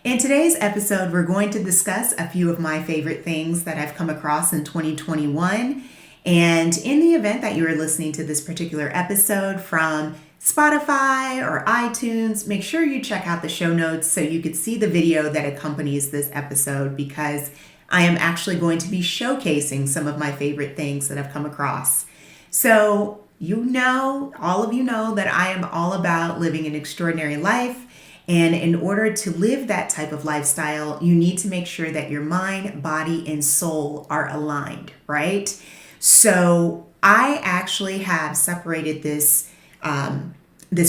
In today's episode, we're going to discuss a few of my favorite things that I've come across in 2021. And in the event that you are listening to this particular episode from Spotify or iTunes, make sure you check out the show notes so you could see the video that accompanies this episode, because I am actually going to be showcasing some of my favorite things that I've come across. So, all of you know that I am all about living an extraordinary life. And in order to live that type of lifestyle, you need to make sure that your mind, body, and soul are aligned, right? So I actually have separated this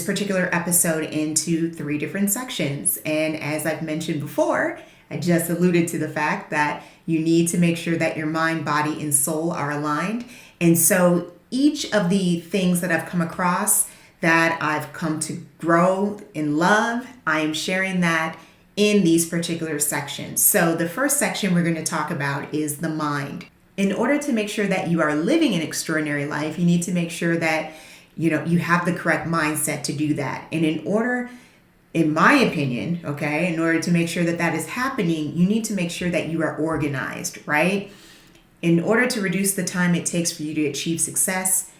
particular episode into 3 different sections. And as I've mentioned before, I just alluded to the fact that you need to make sure that your mind, body, and soul are aligned. And so each of the things that I've come across that I've come to grow in love, I am sharing that in these particular sections. So the first section we're going to talk about is the mind. In order to make sure that you are living an extraordinary life, you need to make sure that you have the correct mindset to do that. And in my opinion, in order to make sure that that is happening, you need to make sure that you are organized, right? In order to reduce the time it takes for you to achieve success,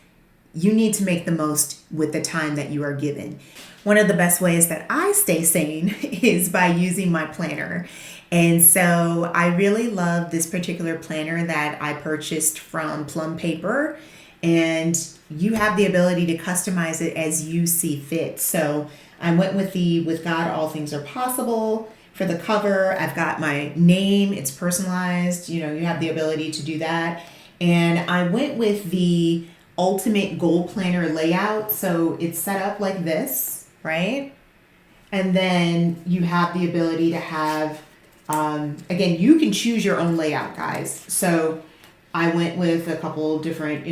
you need to make the most with the time that you are given. One of the best ways that I stay sane is by using my planner. And so I really love this particular planner that I purchased from Plum Paper, and you have the ability to customize it as you see fit. So I went with With God, All Things Are Possible. For the cover, I've got my name, it's personalized, you have the ability to do that. And I went with the Ultimate Goal Planner layout. So it's set up like this, right? And then you have the ability to have, again, you can choose your own layout, guys. So I went with a couple different,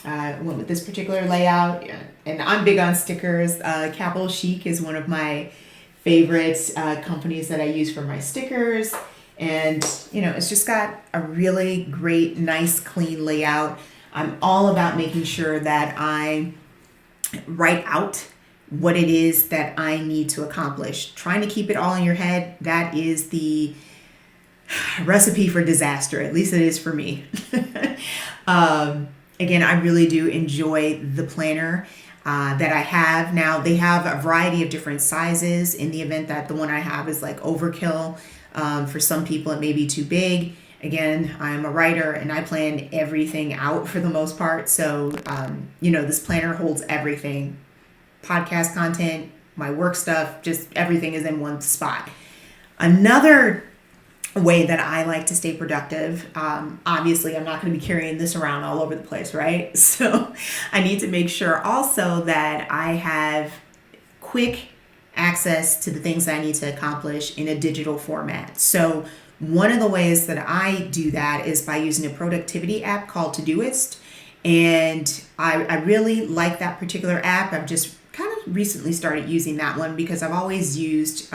went with this particular layout, and I'm big on stickers. Capital Chic is one of my favorite companies that I use for my stickers. And, it's just got a really great, nice, clean layout. I'm all about making sure that I write out what it is that I need to accomplish. Trying to keep it all in your head, that is the recipe for disaster. At least it is for me. Again, I really do enjoy the planner that I have. Now, they have a variety of different sizes in the event that the one I have is like overkill. For some people, it may be too big. Again, I'm a writer and I plan everything out for the most part. So, this planner holds everything. Podcast content, my work stuff, just everything is in one spot. Another way that I like to stay productive, obviously I'm not going to be carrying this around all over the place, right? So I need to make sure also that I have quick access to the things that I need to accomplish in a digital format. So one of the ways that I do that is by using a productivity app called Todoist. And I really like that particular app. I've just kind of recently started using that one because I've always used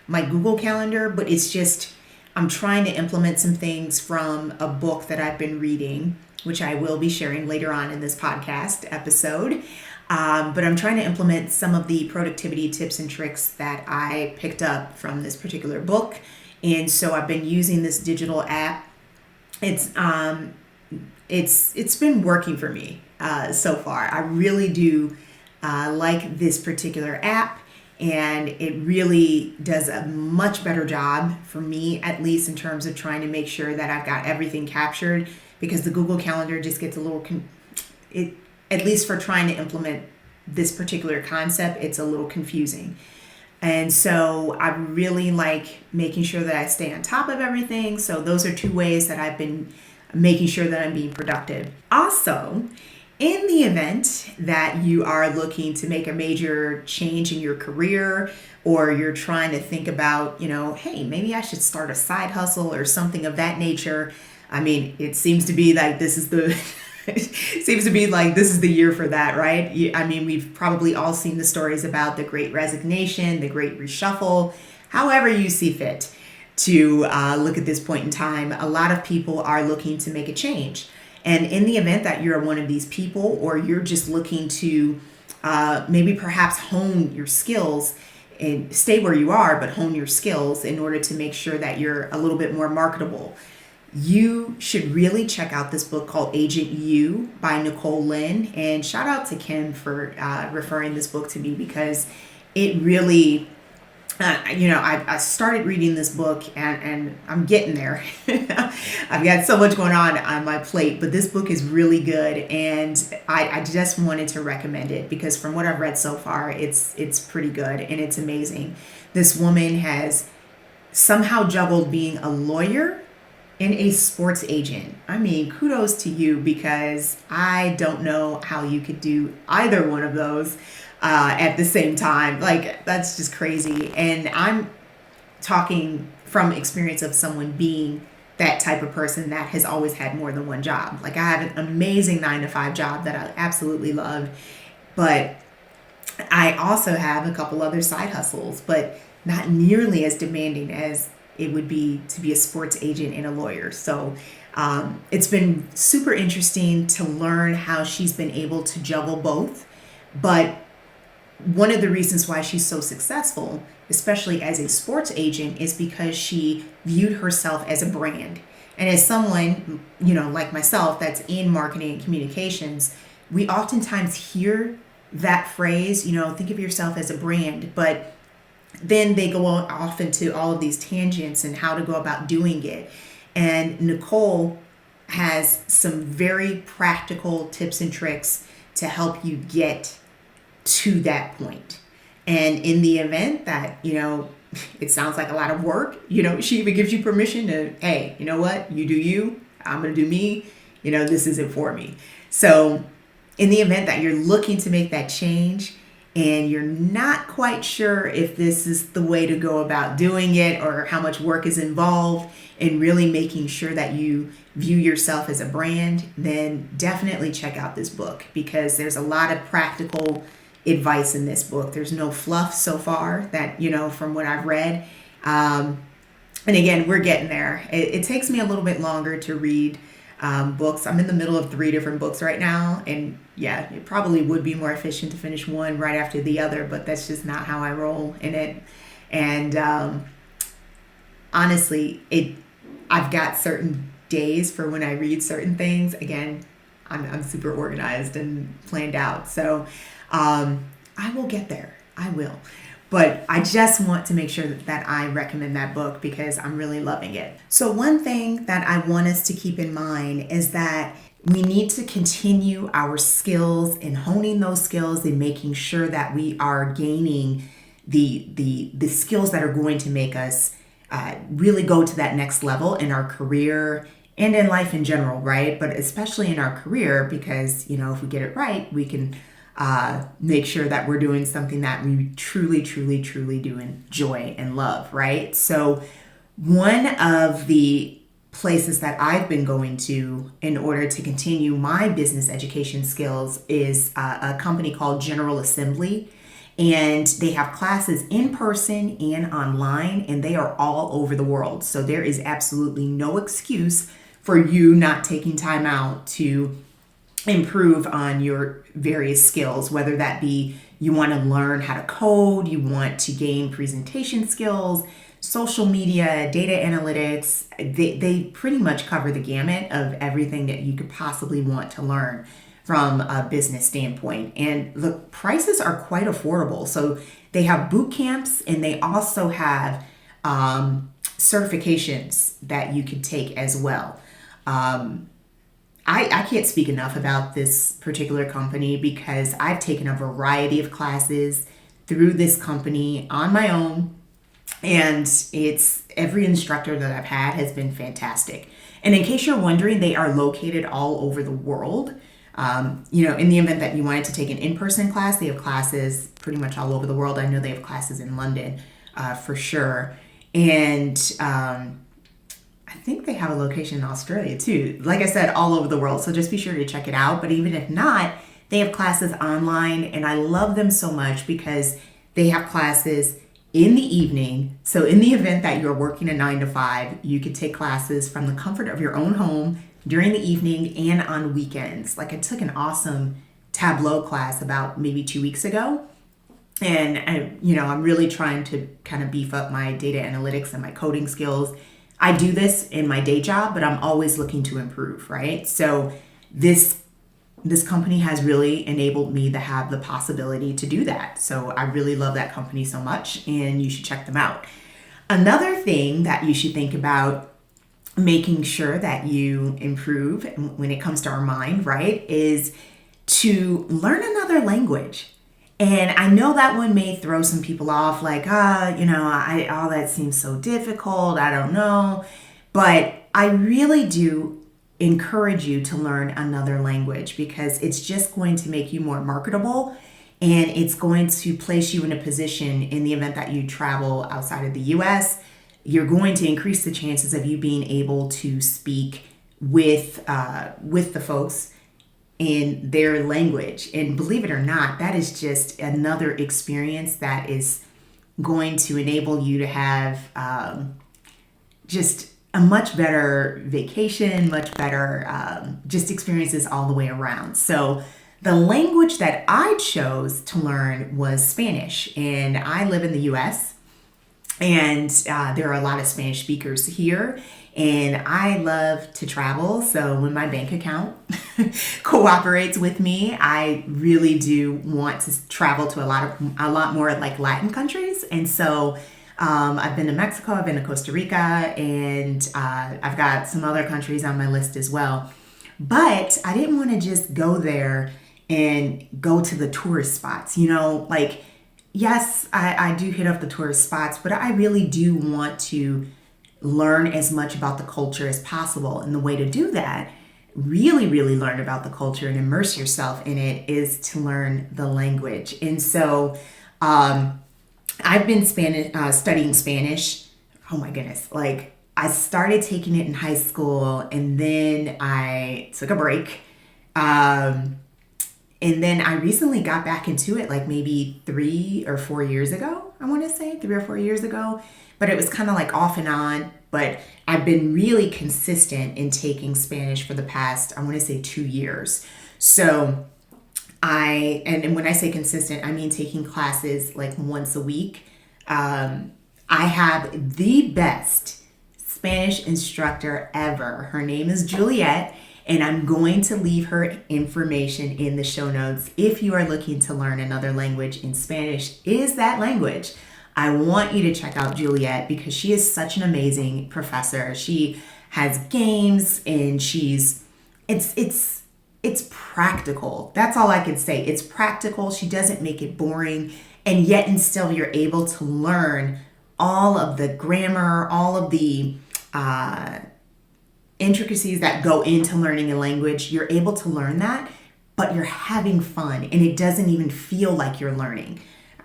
my Google Calendar, but it's just, I'm trying to implement some things from a book that I've been reading, which I will be sharing later on in this podcast episode. But I'm trying to implement some of the productivity tips and tricks that I picked up from this particular book. And so I've been using this digital app. It's been working for me so far. I really do like this particular app, and it really does a much better job for me, at least in terms of trying to make sure that I've got everything captured, because the Google Calendar just gets a little, at least for trying to implement this particular concept, it's a little confusing. And so I really like making sure that I stay on top of everything. So those are 2 ways that I've been making sure that I'm being productive. Also, in the event that you are looking to make a major change in your career, or you're trying to think about, hey, maybe I should start a side hustle or something of that nature. I mean, it seems to be like this is the year for that, right? I mean, we've probably all seen the stories about the Great Resignation, the Great Reshuffle, however you see fit to look at this point in time. A lot of people are looking to make a change. And in the event that you're one of these people, or you're just looking to maybe perhaps hone your skills, and stay where you are, but hone your skills in order to make sure that you're a little bit more marketable. You should really check out this book called Agent You by Nicole Lynn. And shout out to Kim for referring this book to me, because it really, I started reading this book and I'm getting there. I've got so much going on my plate, but this book is really good. And I just wanted to recommend it because from what I've read so far, it's pretty good and it's amazing. This woman has somehow juggled being a lawyer and a sports agent. I mean, kudos to you, because I don't know how you could do either one of those at the same time. Like, that's just crazy. And I'm talking from experience of someone being that type of person that has always had more than one job. Like, I have an amazing 9-to-5 job that I absolutely love, but I also have a couple other side hustles, but not nearly as demanding as it would be to be a sports agent and a lawyer. So it's been super interesting to learn how she's been able to juggle both. But one of the reasons why she's so successful, especially as a sports agent, is because she viewed herself as a brand. And as someone, like myself, that's in marketing and communications, we oftentimes hear that phrase, think of yourself as a brand, but then they go off into all of these tangents and how to go about doing it. And Nicole has some very practical tips and tricks to help you get to that point. And in the event that, it sounds like a lot of work, she even gives you permission to, hey, you know what? You do you, I'm going to do me, this isn't for me. So in the event that you're looking to make that change, and you're not quite sure if this is the way to go about doing it or how much work is involved in really making sure that you view yourself as a brand, then definitely check out this book, because there's a lot of practical advice in this book. There's no fluff so far that, from what I've read. And again, we're getting there. It takes me a little bit longer to read books. I'm in the middle of 3 different books right now, and yeah, it probably would be more efficient to finish one right after the other, but that's just not how I roll in it. And honestly, I've got certain days for when I read certain things. Again, I'm super organized and planned out, so I will get there. I will. But I just want to make sure that I recommend that book because I'm really loving it. So one thing that I want us to keep in mind is that we need to continue our skills and honing those skills and making sure that we are gaining the skills that are going to make us really go to that next level in our career and in life in general, right? But especially in our career, because, if we get it right, we can make sure that we're doing something that we truly, truly, truly do enjoy and love, right? So one of the places that I've been going to in order to continue my business education skills is a company called General Assembly. And they have classes in person and online, and they are all over the world. So there is absolutely no excuse for you not taking time out to improve on your various skills, whether that be you want to learn how to code, you want to gain presentation skills, social media, data analytics. They pretty much cover the gamut of everything that you could possibly want to learn from a business standpoint. And the prices are quite affordable. So they have boot camps, and they also have certifications that you could take as well. I can't speak enough about this particular company because I've taken a variety of classes through this company on my own, and every instructor that I've had has been fantastic. And in case you're wondering, they are located all over the world. In the event that you wanted to take an in-person class, they have classes pretty much all over the world. I know they have classes in London for sure. And I think they have a location in Australia too. Like I said, all over the world. So just be sure to check it out. But even if not, they have classes online, and I love them so much because they have classes in the evening. So in the event that you're working a 9-to-5, you could take classes from the comfort of your own home during the evening and on weekends. Like, I took an awesome Tableau class about maybe 2 weeks ago, And I'm really trying to kind of beef up my data analytics and my coding skills. I do this in my day job, but I'm always looking to improve, right? So this company has really enabled me to have the possibility to do that. So I really love that company so much, and you should check them out. Another thing that you should think about making sure that you improve when it comes to our mind, right, is to learn another language. And I know that one may throw some people off, like, all that seems so difficult. I don't know. But I really do encourage you to learn another language, because it's just going to make you more marketable, and it's going to place you in a position in the event that you travel outside of the US. You're going to increase the chances of you being able to speak with the folks in their language. And believe it or not, that is just another experience that is going to enable you to have just a much better vacation, much better just experiences all the way around. So the language that I chose to learn was Spanish, and I live in the US, and there are a lot of Spanish speakers here, and I love to travel. So when my bank account cooperates with me, I really do want to travel to a lot more like Latin countries. And so I've been to Mexico, I've been to Costa Rica, and I've got some other countries on my list as well. But I didn't want to just go there and go to the tourist spots, like, yes, I do hit up the tourist spots, but I really do want to learn as much about the culture as possible. And the way to do that, really, really learn about the culture and immerse yourself in it, is to learn the language. And so I've been studying Spanish. Oh my goodness. Like, I started taking it in high school, and then I took a break. And then I recently got back into it, like maybe 3 or 4 years ago. I want to say 3 or 4 years ago, but it was kind of like off and on. But I've been really consistent in taking Spanish for the past, I want to say 2 years. So and when I say consistent, I mean taking classes like once a week. I have the best Spanish instructor ever. Her name is Juliet, and I'm going to leave her information in the show notes. If you are looking to learn another language, and Spanish is that language, I want you to check out Juliet, because she is such an amazing professor. She has games, and it's practical. That's all I can say. It's practical. She doesn't make it boring, and yet and still you're able to learn all of the grammar, all of the intricacies that go into learning a language. You're able to learn that, but you're having fun, and it doesn't even feel like you're learning.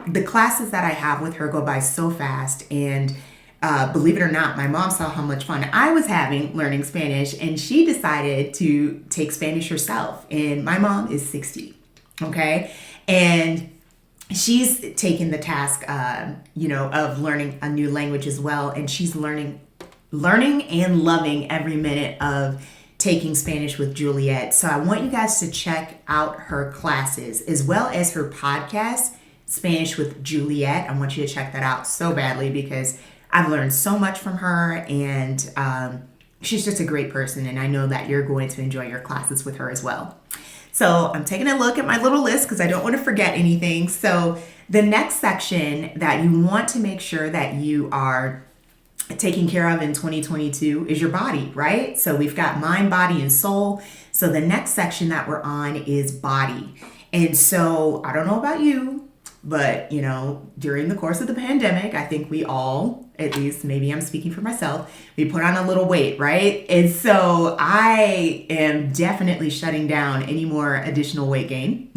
The classes that I have with her go by so fast, and believe it or not, my mom saw how much fun I was having learning Spanish, and she decided to take Spanish herself. And my mom is 60, okay? And she's taken the task, of learning a new language as well, and she's learning and loving every minute of taking Spanish with Juliet. So I want you guys to check out her classes as well as her podcast, Spanish with Juliet. I want you to check that out so badly, because I've learned so much from her, and she's just a great person, and I know that you're going to enjoy your classes with her as well. So I'm taking a look at my little list because I don't want to forget anything. So the next section that you want to make sure that you are taking care of in 2022 is your body, right? So we've got mind, body, and soul. So the next section that we're on is body. And so I don't know about you, but during the course of the pandemic, I think we all, at least maybe I'm speaking for myself, we put on a little weight, right? And so I am definitely shutting down any more additional weight gain.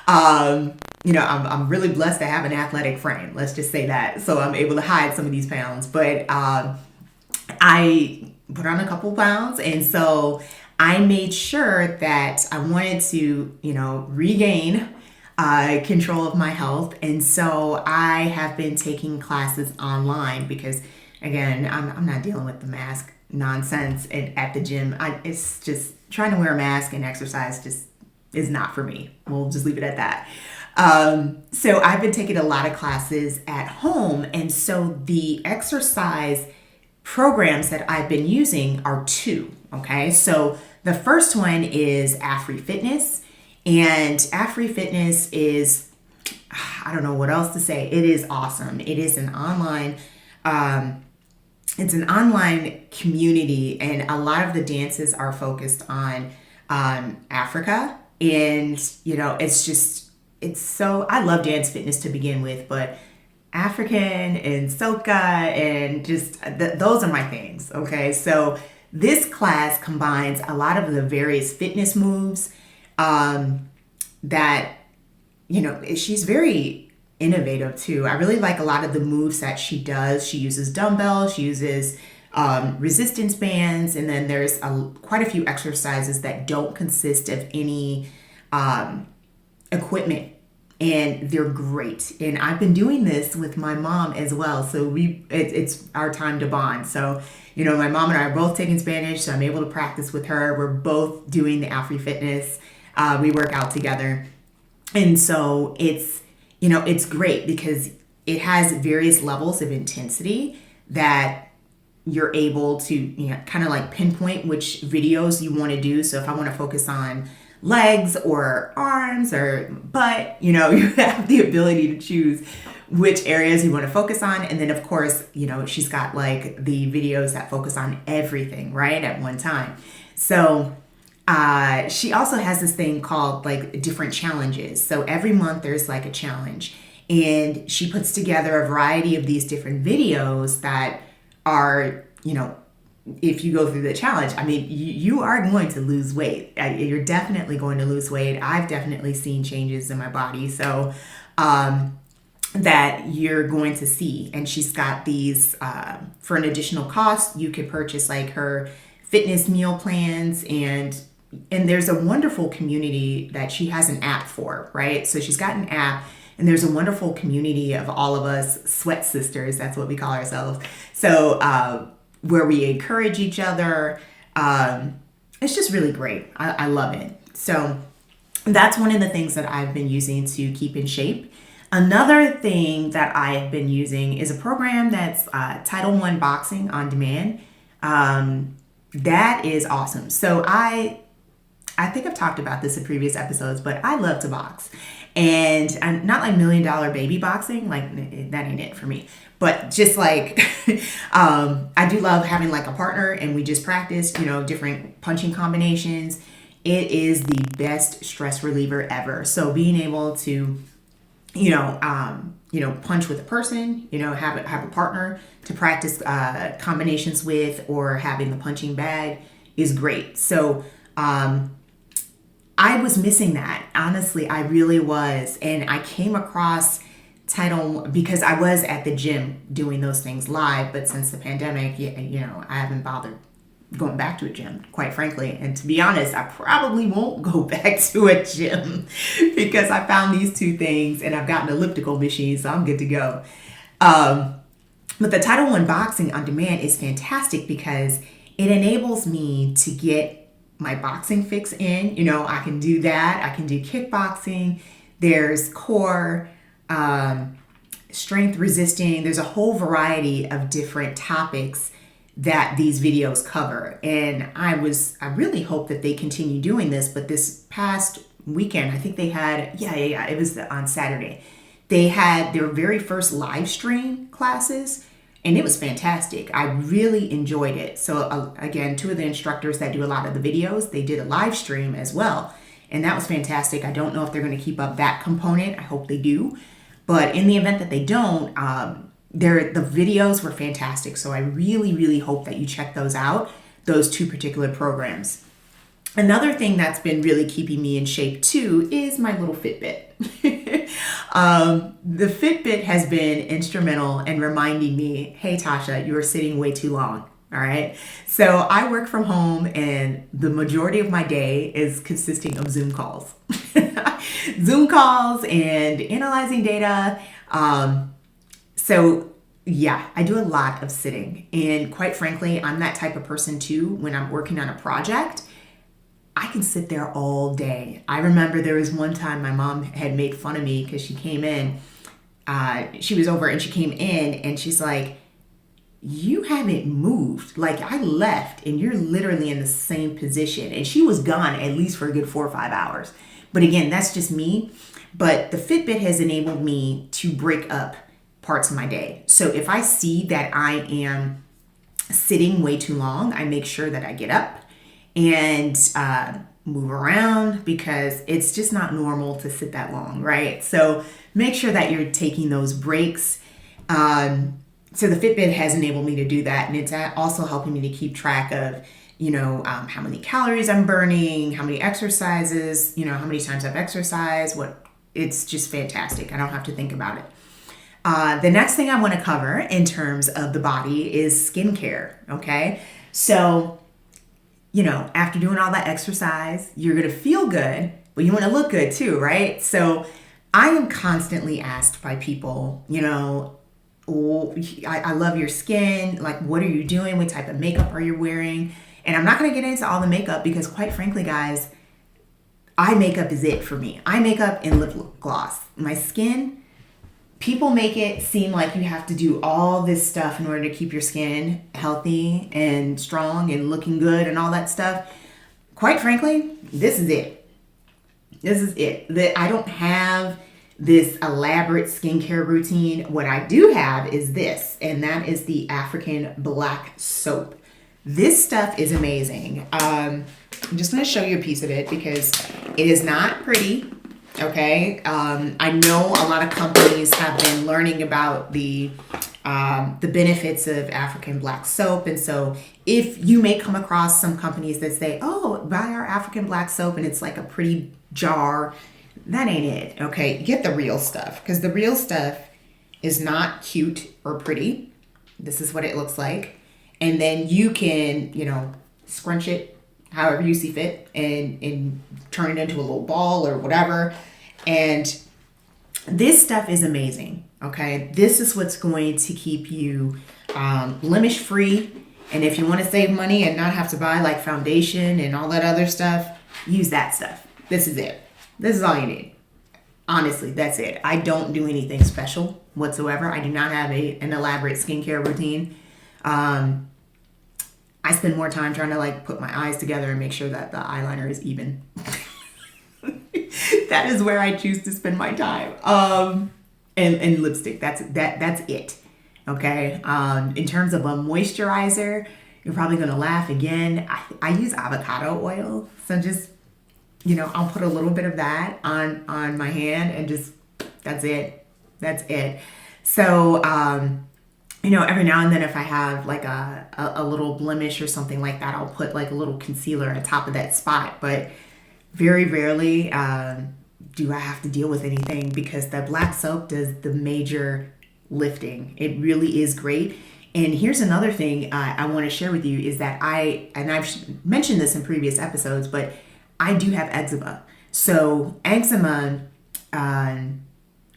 I'm really blessed to have an athletic frame. Let's just say that. So I'm able to hide some of these pounds, but I put on a couple pounds. And so I made sure that I wanted to, regain control of my health. And so I have been taking classes online because, again, I'm not dealing with the mask nonsense at the gym. It's just trying to wear a mask and exercise just is not for me. We'll just leave it at that. So I've been taking a lot of classes at home. And so the exercise programs that I've been using are two. Okay. So the first one is Afree Fitness. And Afree Fitness is, I don't know what else to say. It is awesome. It is an online, it's an online community, and a lot of the dances are focused on Africa. And, you know, it's so, I love dance fitness to begin with, but African and soca and just those are my things. Okay. So this class combines a lot of the various fitness moves that, you know, she's very innovative too. I really like a lot of the moves that she does. She uses dumbbells, she uses resistance bands, and then there's quite a few exercises that don't consist of any equipment, and they're great. And I've been doing this with my mom as well, so it's our time to bond. So, you know, my mom and I are both taking Spanish, so I'm able to practice with her. We're both doing the Afree Fitness. We work out together. And so it's, you know, it's great because it has various levels of intensity that you're able to, you know, kind of like pinpoint which videos you want to do. So if I want to focus on legs or arms or butt, you know, you have the ability to choose which areas you want to focus on. And then of course, you know, she's got like the videos that focus on everything, right, at one time. So she also has this thing called like different challenges. So every month there's like a challenge, and she puts together a variety of these different videos that are, you know, if you go through the challenge, I mean, you are going to lose weight. You're definitely going to lose weight. I've definitely seen changes in my body. So, that you're going to see. And she's got these, for an additional cost, you could purchase like her fitness meal plans, and there's a wonderful community that she has an app for, right? So she's got an app, and there's a wonderful community of all of us sweat sisters. That's what we call ourselves. So where we encourage each other. It's just really great. I love it. So that's one of the things that I've been using to keep in shape. Another thing that I have been using is a program that's Title I Boxing on Demand. That is awesome. So I think I've talked about this in previous episodes, but I love to box. And I'm not like $1 million baby boxing, like that ain't it for me. But just like, I do love having like a partner, and we just practice, you know, different punching combinations. It is the best stress reliever ever. So being able to, you know, punch with a person, you know, have a partner to practice combinations with, or having the punching bag is great. So, I was missing that. Honestly, I really was. And I came across Title because I was at the gym doing those things live, but since the pandemic, you know, I haven't bothered going back to a gym, quite frankly. And to be honest, I probably won't go back to a gym because I found these two things, and I've got an elliptical machine, so I'm good to go. But the Title I Boxing on Demand is fantastic because it enables me to get my boxing fix in. You know, I can do that. I can do kickboxing. There's core, strength resisting. There's a whole variety of different topics that these videos cover. And I really hope that they continue doing this, but this past weekend, I think they had, it was on Saturday. They had their very first live stream classes, and it was fantastic. I really enjoyed it. So again, two of the instructors that do a lot of the videos, they did a live stream as well. And that was fantastic. I don't know if they're going to keep up that component. I hope they do. But in the event that they don't, the videos were fantastic. So I really, really hope that you check those out, those two particular programs. Another thing that's been really keeping me in shape too is my little Fitbit. The Fitbit has been instrumental in reminding me, hey, Tasha, you are sitting way too long. All right. So I work from home, and the majority of my day is consisting of Zoom calls. Zoom calls and analyzing data. So yeah, I do a lot of sitting. And quite frankly, I'm that type of person too. When I'm working on a project, I can sit there all day. I remember there was one time my mom had made fun of me because she came in. She was over and she came in and she's like, you haven't moved. Like, I left and you're literally in the same position. And she was gone at least for a good 4 or 5 hours. But again, that's just me. But the Fitbit has enabled me to break up parts of my day. So if I see that I am sitting way too long, I make sure that I get up and move around, because it's just not normal to sit that long, right? So make sure that you're taking those breaks. So the Fitbit has enabled me to do that, and it's also helping me to keep track of, how many calories I'm burning, how many exercises, how many times I've exercised. It's just fantastic. I don't have to think about it. The next thing I want to cover in terms of the body is skincare. Okay, so after doing all that exercise, you're gonna feel good, but you want to look good too, right? So I am constantly asked by people, oh, I love your skin. Like, what are you doing? What type of makeup are you wearing? And I'm not going to get into all the makeup because, quite frankly, guys, eye makeup is it for me. Eye makeup and lip gloss. My skin, people make it seem like you have to do all this stuff in order to keep your skin healthy and strong and looking good and all that stuff. Quite frankly, this is it. This is it. That I don't have this elaborate skincare routine. What I do have is this, and that is the African black soap. This stuff is amazing. I'm just going to show you a piece of it because it is not pretty. Okay. I know a lot of companies have been learning about the benefits of African black soap. And so if you may come across some companies that say, oh, buy our African black soap, and it's like a pretty jar, that ain't it. Okay. Get the real stuff, because the real stuff is not cute or pretty. This is what it looks like. And then you can, scrunch it however you see fit and turn it into a little ball or whatever. And this stuff is amazing. Okay. This is what's going to keep you blemish free. And if you want to save money and not have to buy like foundation and all that other stuff, use that stuff. This is it. This is all you need. Honestly, that's it. I don't do anything special whatsoever. I do not have an elaborate skincare routine. I spend more time trying to like put my eyes together and make sure that the eyeliner is even. That is where I choose to spend my time. And lipstick. That's it. Okay. In terms of a moisturizer, you're probably gonna laugh again. I use avocado oil, so just I'll put a little bit of that on my hand, and just that's it. So every now and then, if I have like a little blemish or something like that, I'll put like a little concealer on top of that spot. But very rarely do I have to deal with anything, because the black soap does the major lifting. It really is great. And here's another thing I want to share with you is that I've mentioned this in previous episodes, but I do have eczema. So eczema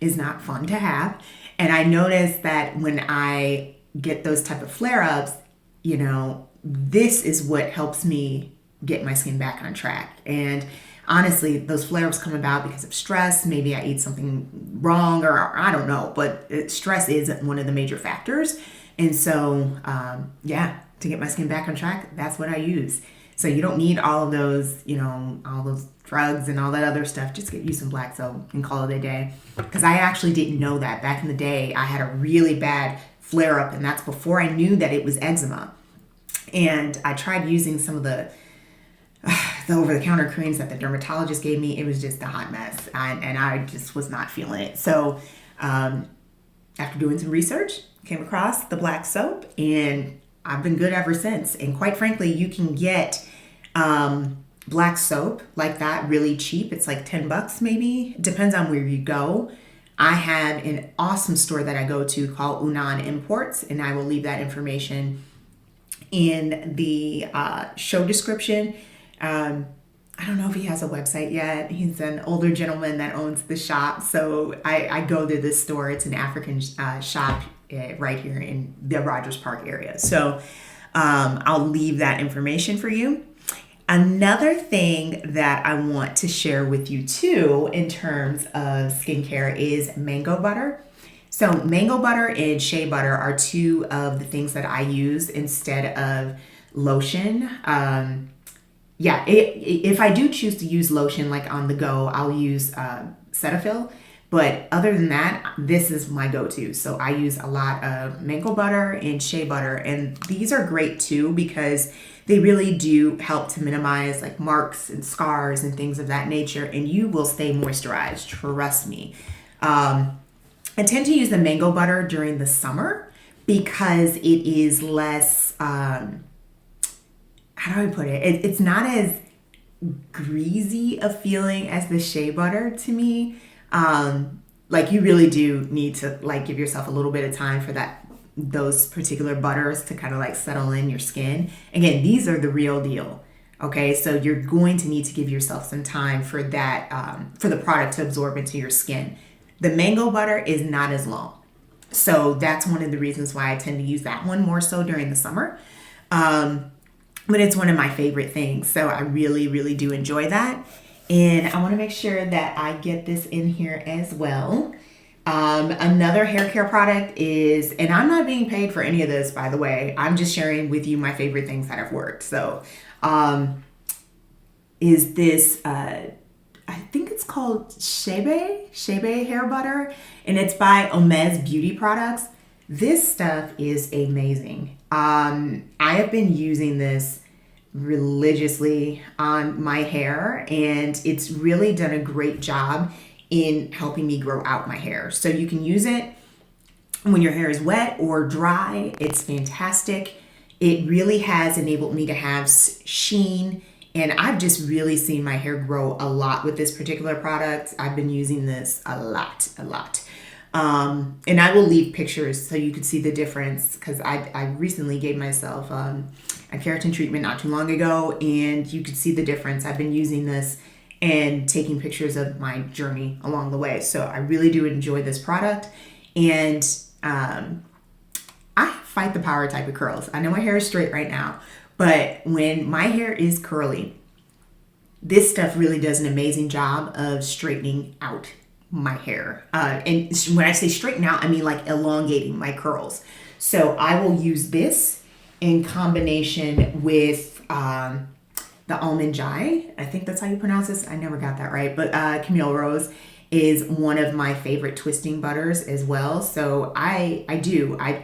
is not fun to have. And I noticed that when I get those type of flare-ups, this is what helps me get my skin back on track. And honestly, those flare-ups come about because of stress. Maybe I ate something wrong, or I don't know, but stress is one of the major factors. And so, to get my skin back on track, that's what I use. So you don't need all of those, all those drugs and all that other stuff. Just get you some black soap and call it a day. Because I actually didn't know that. Back in the day, I had a really bad flare-up, and that's before I knew that it was eczema. And I tried using some of the over-the-counter creams that the dermatologist gave me. It was just a hot mess, and I just was not feeling it. So after doing some research, came across the black soap, and I've been good ever since. And quite frankly, you can get black soap like that really cheap. It's like $10 maybe. It depends on where you go. I have an awesome store that I go to called Unan Imports, and I will leave that information in the show description. I don't know if he has a website yet. He's an older gentleman that owns the shop. So I go to this store. It's an African shop right here in the Rogers Park area. So I'll leave that information for you. Another thing that I want to share with you too in terms of skincare is mango butter. So mango butter and shea butter are two of the things that I use instead of lotion. If I do choose to use lotion like on the go, I'll use Cetaphil. But other than that, this is my go-to. So I use a lot of mango butter and shea butter. And these are great too because they really do help to minimize like marks and scars and things of that nature. And you will stay moisturized, trust me. I tend to use the mango butter during the summer because it is less, how do I put it? It's not as greasy a feeling as the shea butter to me. Like you really do need to like give yourself a little bit of time for those particular butters to kind of like settle in your skin. Again, these are the real deal. Okay, so you're going to need to give yourself some time for that, for the product to absorb into your skin. The mango butter is not as long. So that's one of the reasons why I tend to use that one more so during the summer. But it's one of my favorite things. So I really, really do enjoy that. And I want to make sure that I get this in here as well. Another hair care product is, and I'm not being paid for any of this, by the way. I'm just sharing with you my favorite things that have worked. So is this, I think it's called Shebe hair butter, and it's by Omez Beauty Products. This stuff is amazing. I have been using this religiously on my hair, and it's really done a great job in helping me grow out my hair. So you can use it when your hair is wet or dry. It's fantastic. It really has enabled me to have sheen, and I've just really seen my hair grow a lot with this particular product. I've been using this a lot. And I will leave pictures so you can see the difference because I recently gave myself a keratin treatment not too long ago, and you could see the difference. I've been using this and taking pictures of my journey along the way. So I really do enjoy this product. And I fight the power type of curls. I know my hair is straight right now, but when my hair is curly, this stuff really does an amazing job of straightening out my hair. And when I say straighten out, I mean like elongating my curls. So I will use this in combination with the almond jai. I think that's how you pronounce this. I never got that right. But Camille Rose is one of my favorite twisting butters as well. So I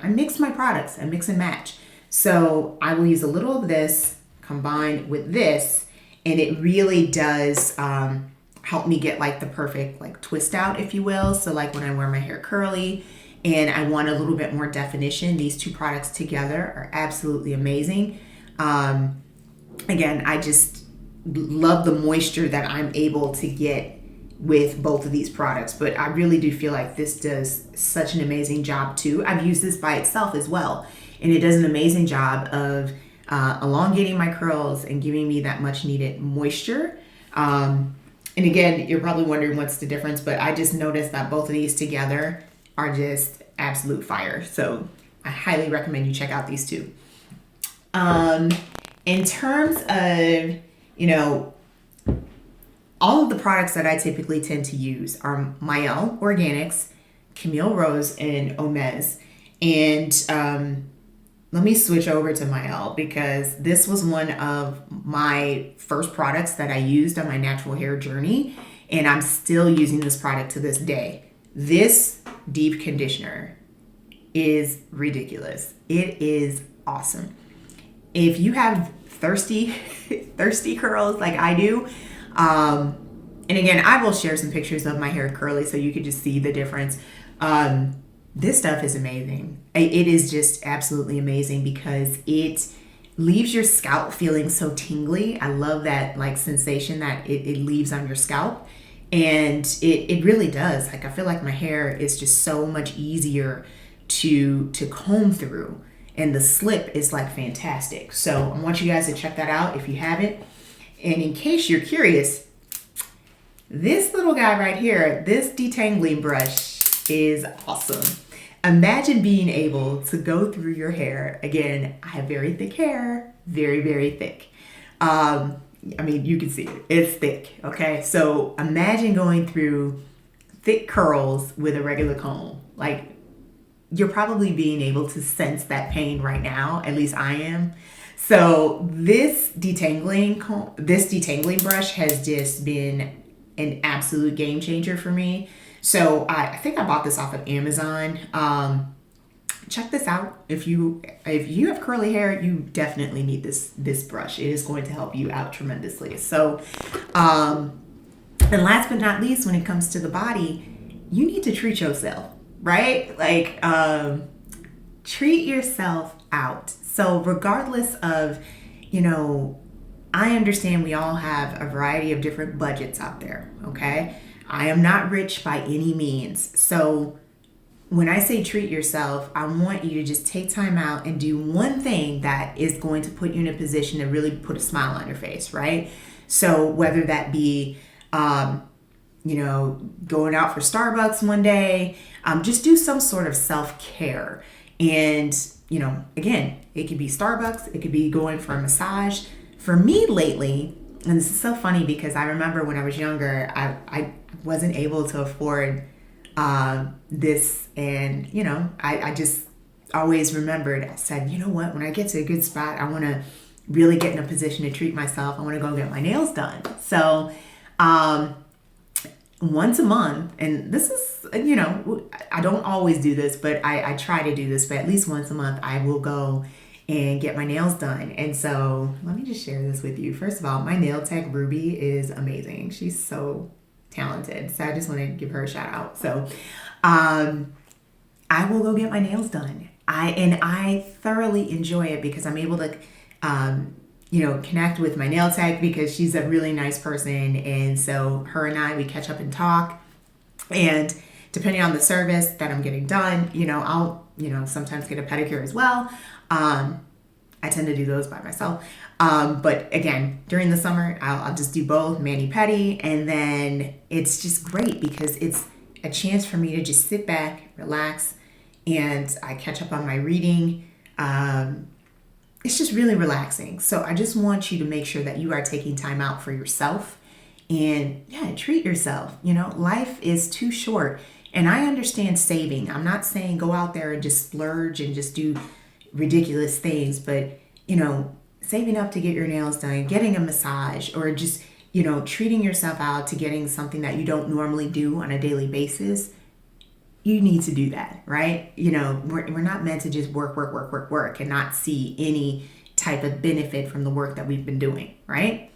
mix my products. I mix and match. So I will use a little of this combined with this, and it really does help me get like the perfect like twist out, if you will. So like when I wear my hair curly and I want a little bit more definition, these two products together are absolutely amazing. Again, I just love the moisture that I'm able to get with both of these products, but I really do feel like this does such an amazing job too. I've used this by itself as well, and it does an amazing job of elongating my curls and giving me that much needed moisture. And again, you're probably wondering what's the difference, but I just noticed that both of these together are just absolute fire. So I highly recommend you check out these two. In terms of, all of the products that I typically tend to use are Mielle Organics, Camille Rose, and Omez. And let me switch over to Mielle because this was one of my first products that I used on my natural hair journey, and I'm still using this product to this day. This deep conditioner is ridiculous. It is awesome. If you have thirsty curls like I do, and again, I will share some pictures of my hair curly so you can just see the difference. This stuff is amazing. It is just absolutely amazing because it leaves your scalp feeling so tingly. I love that like sensation that it leaves on your scalp. And it really does. Like I feel like my hair is just so much easier to comb through. And the slip is like fantastic. So I want you guys to check that out if you haven't. And in case you're curious, this little guy right here, this Detangling Brush is awesome. Imagine being able to go through your hair. Again, I have very thick hair, very, very thick. I mean, you can see it. It's thick, okay? So imagine going through thick curls with a regular comb. Like, you're probably being able to sense that pain right now. At least I am. So this detangling brush has just been an absolute game changer for me. So I think I bought this off of Amazon. Check this out. If you have curly hair, you definitely need this brush. It is going to help you out tremendously. So, and last but not least, when it comes to the body, you need to treat yourself, right? Like, treat yourself out. So regardless of, I understand we all have a variety of different budgets out there, okay? I am not rich by any means. So when I say treat yourself, I want you to just take time out and do one thing that is going to put you in a position to really put a smile on your face, right? So whether that be, going out for Starbucks one day, just do some sort of self-care. And, again, it could be Starbucks, it could be going for a massage. For me lately, and this is so funny because I remember when I was younger, I wasn't able to afford this, and I just always remembered, I said, you know what, when I get to a good spot, I want to really get in a position to treat myself. I want to go get my nails done. So once a month, and this is, I don't always do this, but I try to do this, but at least once a month I will go and get my nails done. And so let me just share this with you. First of all, my nail tech Ruby is amazing. She's so talented. So I just want to give her a shout out. So I will go get my nails done. I thoroughly enjoy it because I'm able to connect with my nail tech because she's a really nice person. And so her and I, we catch up and talk. And depending on the service that I'm getting done, I'll, sometimes get a pedicure as well. I tend to do those by myself. But again, during the summer, I'll just do both, mani-pedi, and then it's just great because it's a chance for me to just sit back, relax, and I catch up on my reading. It's just really relaxing. So I just want you to make sure that you are taking time out for yourself and treat yourself. Life is too short, and I understand saving. I'm not saying go out there and just splurge and just do ridiculous things, but saving up to get your nails done, getting a massage, or just treating yourself out to getting something that you don't normally do on a daily basis, you need to do that, right? We're not meant to just work and not see any type of benefit from the work that we've been doing, right?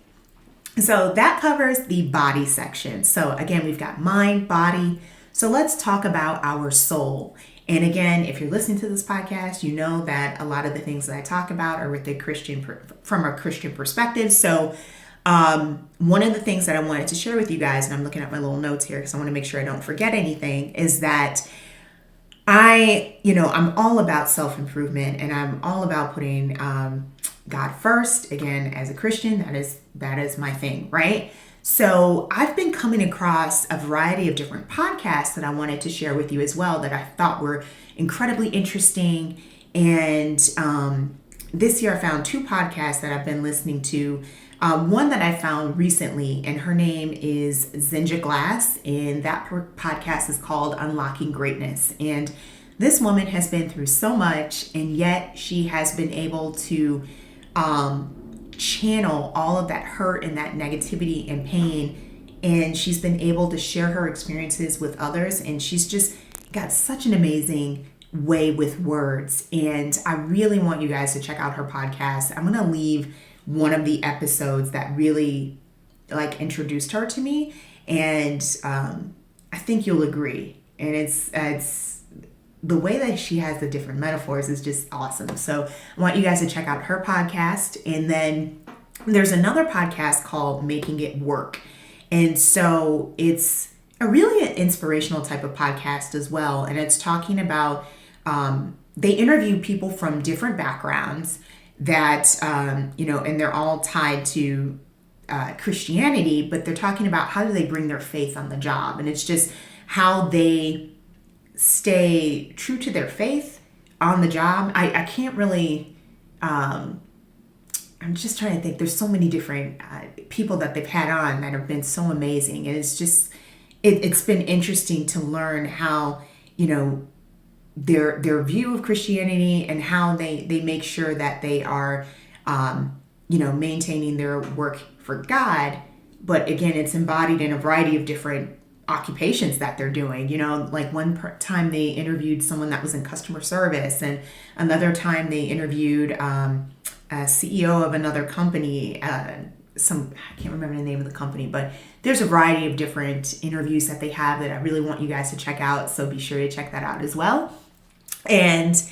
So that covers the body section. So again, we've got mind, body. So let's talk about our soul. And again, if you're listening to this podcast, you know that a lot of the things that I talk about are from a Christian perspective. So one of the things that I wanted to share with you guys, and I'm looking at my little notes here because I want to make sure I don't forget anything, is that I'm all about self-improvement, and I'm all about putting God first. Again, as a Christian, that is my thing, right? So I've been coming across a variety of different podcasts that I wanted to share with you as well that I thought were incredibly interesting. And this year I found two podcasts that I've been listening to. One that I found recently, and her name is Zinja Glass, and that podcast is called Unlocking Greatness. And this woman has been through so much, and yet she has been able to channel all of that hurt and that negativity and pain, and she's been able to share her experiences with others, and she's just got such an amazing way with words. And I really want you guys to check out her podcast. I'm going to leave one of the episodes that really introduced her to me, and I think you'll agree. And it's the way that she has the different metaphors is just awesome. So I want you guys to check out her podcast. And then there's another podcast called Making It Work. And so it's a really inspirational type of podcast as well. And it's talking about, they interview people from different backgrounds that, and they're all tied to Christianity, but they're talking about how do they bring their faith on the job. And it's just how they stay true to their faith on the job. I can't really I'm just trying to think. There's so many different people that they've had on that have been so amazing, and it's just it's been interesting to learn how, their view of Christianity and how they make sure that they are maintaining their work for God. But again, it's embodied in a variety of different occupations that they're doing. Like time they interviewed someone that was in customer service, and another time they interviewed a CEO of another company. I can't remember the name of the company, but there's a variety of different interviews that they have that I really want you guys to check out. So be sure to check that out as well. And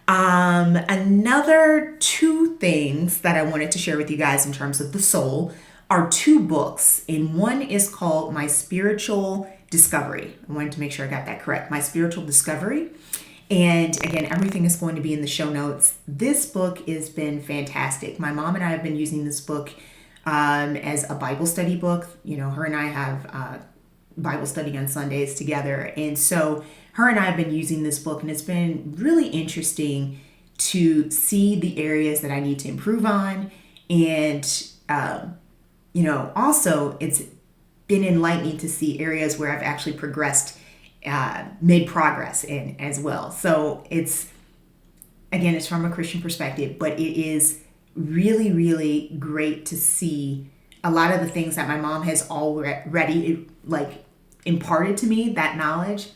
another two things that I wanted to share with you guys in terms of the soul are two books. And one is called My Spiritual Discovery. I wanted to make sure I got that correct. My Spiritual Discovery. And again, everything is going to be in the show notes. This book has been fantastic. My mom and I have been using this book as a Bible study book. Her and I have Bible study on Sundays together. And so her and I have been using this book, and it's been really interesting to see the areas that I need to improve on. And, also it's been enlightening to see areas where I've actually progressed, made progress in as well. So it's from a Christian perspective, but it is really, really great to see a lot of the things that my mom has already imparted to me, that knowledge.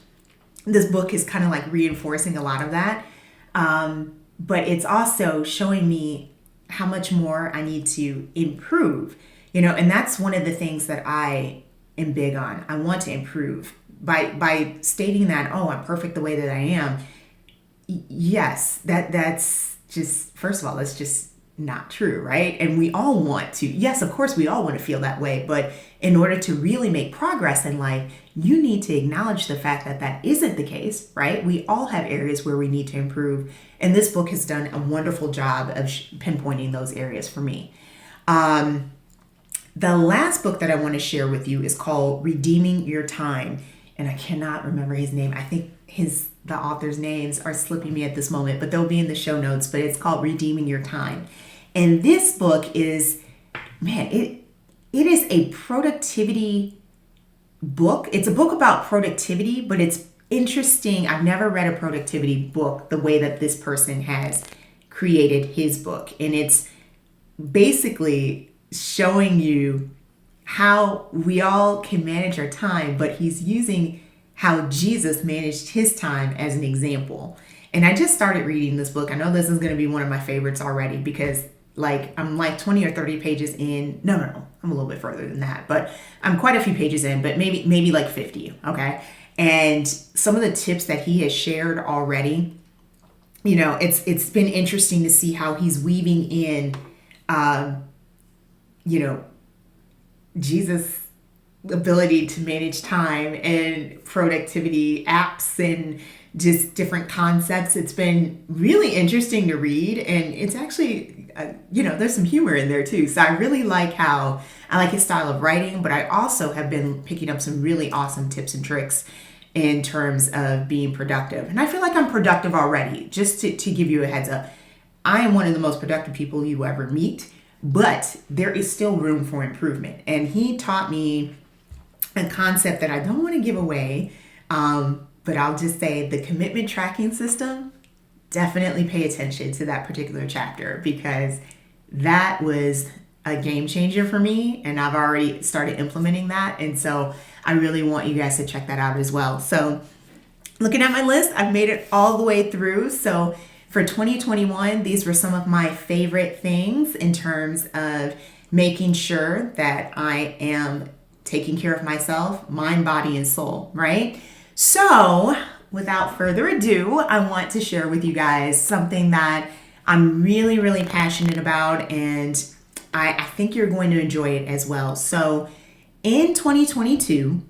This book is kind of reinforcing a lot of that. But it's also showing me how much more I need to improve, and that's one of the things that I am big on. I want to improve by stating that, I'm perfect the way that I am. Yes, that's just, first of all, that's just not true, right? And we all want to, yes, of course, we all want to feel that way. But in order to really make progress in life, you need to acknowledge the fact that that isn't the case, right? We all have areas where we need to improve. And this book has done a wonderful job of pinpointing those areas for me. The last book that I want to share with you is called Redeeming Your Time. And I cannot remember his name. I think the author's names are slipping me at this moment, but they'll be in the show notes. But it's called Redeeming Your Time. And this book is, it is a productivity book. It's a book about productivity, but it's interesting. I've never read a productivity book the way that this person has created his book. And it's basically showing you how we all can manage our time, but he's using how Jesus managed his time as an example. And I just started reading this book. I know this is going to be one of my favorites already because I'm 20 or 30 pages in. No, I'm a little bit further than that, but I'm quite a few pages in, but maybe 50. Okay. And some of the tips that he has shared already, it's been interesting to see how he's weaving in, Jesus' ability to manage time and productivity apps and just different concepts. It's been really interesting to read, and it's actually, there's some humor in there too. So I really like his style of writing, but I also have been picking up some really awesome tips and tricks in terms of being productive. And I feel like I'm productive already. Just to give you a heads up, I am one of the most productive people you ever meet, but there is still room for improvement. And he taught me a concept that I don't want to give away, but I'll just say the commitment tracking system. Definitely pay attention to that particular chapter because that was a game changer for me, and I've already started implementing that. And so I really want you guys to check that out as well. So looking at my list, I've made it all the way through. So for 2021, these were some of my favorite things in terms of making sure that I am taking care of myself, mind, body, and soul, right? So without further ado, I want to share with you guys something that I'm really, really passionate about, and I think you're going to enjoy it as well. So in 2022,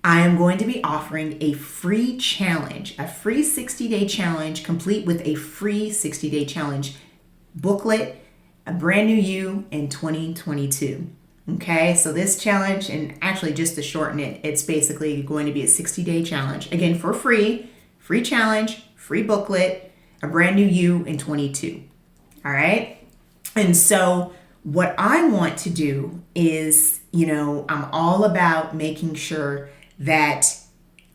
I am going to be offering a free challenge, a free 60-day challenge, complete with a free 60-day challenge booklet, a brand new you in 2022. Okay, so this challenge, and actually just to shorten it, it's basically going to be a 60-day challenge. Again, for free challenge, free booklet, a brand new you in 22. All right. And so what I want to do is, I'm all about making sure that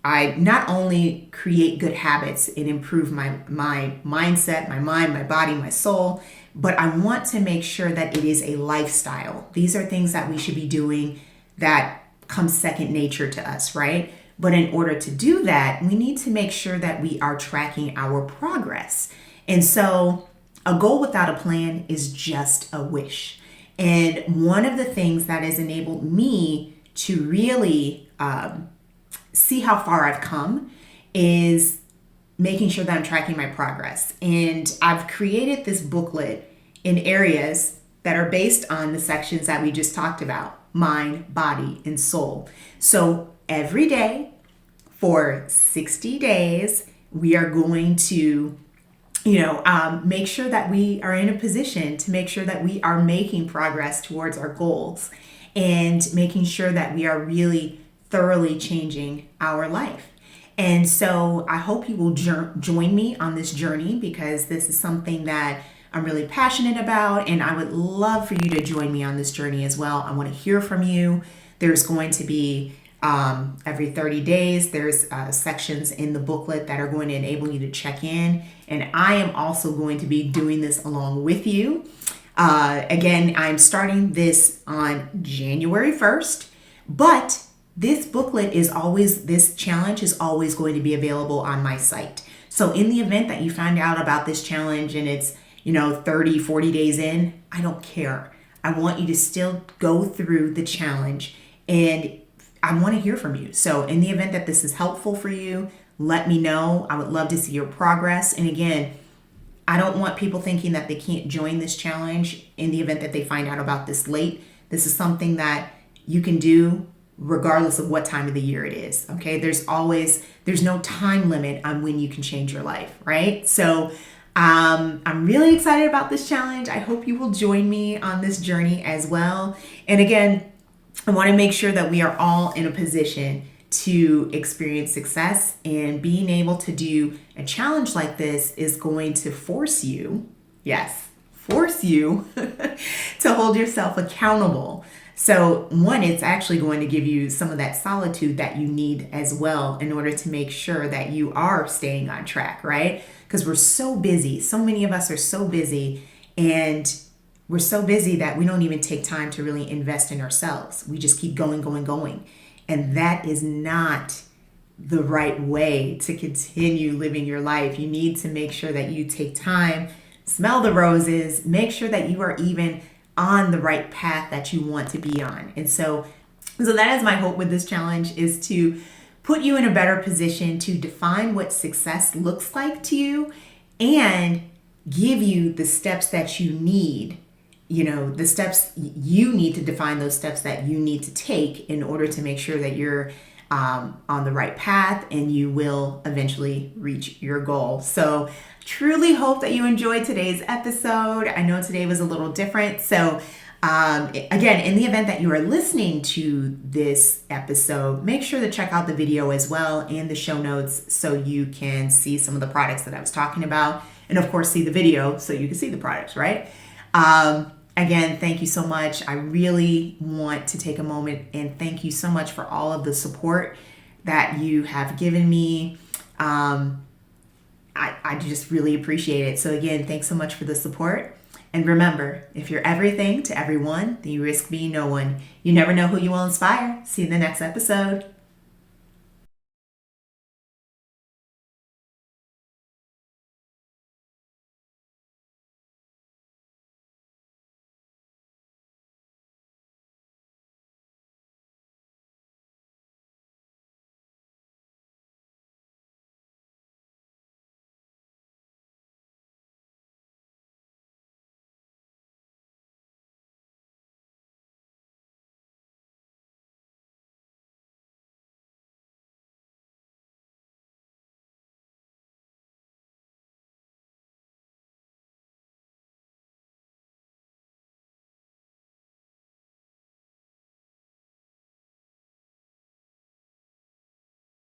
I not only create good habits and improve my mindset, my mind, my body, my soul, but I want to make sure that it is a lifestyle. These are things that we should be doing that come second nature to us, right? But in order to do that, we need to make sure that we are tracking our progress. And so a goal without a plan is just a wish. And one of the things that has enabled me to really see how far I've come is making sure that I'm tracking my progress. And I've created this booklet in areas that are based on the sections that we just talked about: mind, body, and soul. So every day for 60 days, we are going to make sure that we are in a position to make sure that we are making progress towards our goals and making sure that we are really thoroughly changing our life. And so I hope you will join me on this journey, because this is something that I'm really passionate about, and I would love for you to join me on this journey as well. I want to hear from you. There's going to be every 30 days, there's sections in the booklet that are going to enable you to check in. And I am also going to be doing this along with you. Again, I'm starting this on January 1st, but this challenge is always going to be available on my site. So in the event that you find out about this challenge and it's, 30, 40 days in, I don't care. I want you to still go through the challenge, and I want to hear from you. So in the event that this is helpful for you, let me know. I would love to see your progress. And again, I don't want people thinking that they can't join this challenge in the event that they find out about this late. This is something that you can do regardless of what time of the year it is. Okay. There's no time limit on when you can change your life. Right. So I'm really excited about this challenge. I hope you will join me on this journey as well. And again, I want to make sure that we are all in a position to experience success, and being able to do a challenge like this is going to force you to hold yourself accountable. So one, it's actually going to give you some of that solitude that you need as well in order to make sure that you are staying on track, right? Because we're so busy. So many of us are so busy, and we're so busy that we don't even take time to really invest in ourselves. We just keep going. And that is not the right way to continue living your life. You need to make sure that you take time, smell the roses, make sure that you are even on the right path that you want to be on. And so that is my hope with this challenge, is to put you in a better position to define what success looks like to you, and give you the steps that you need. The steps you need to define, those steps that you need to take in order to make sure that you're on the right path and you will eventually reach your goal. So truly hope that you enjoyed today's episode. I know today was a little different. So again, in the event that you are listening to this episode, make sure to check out the video as well and the show notes so you can see some of the products that I was talking about. And of course, see the video so you can see the products, right? Again, thank you so much. I really want to take a moment and thank you so much for all of the support that you have given me. I just really appreciate it. So again, thanks so much for the support. And remember, if you're everything to everyone, then you risk being no one. You never know who you will inspire. See you in the next episode.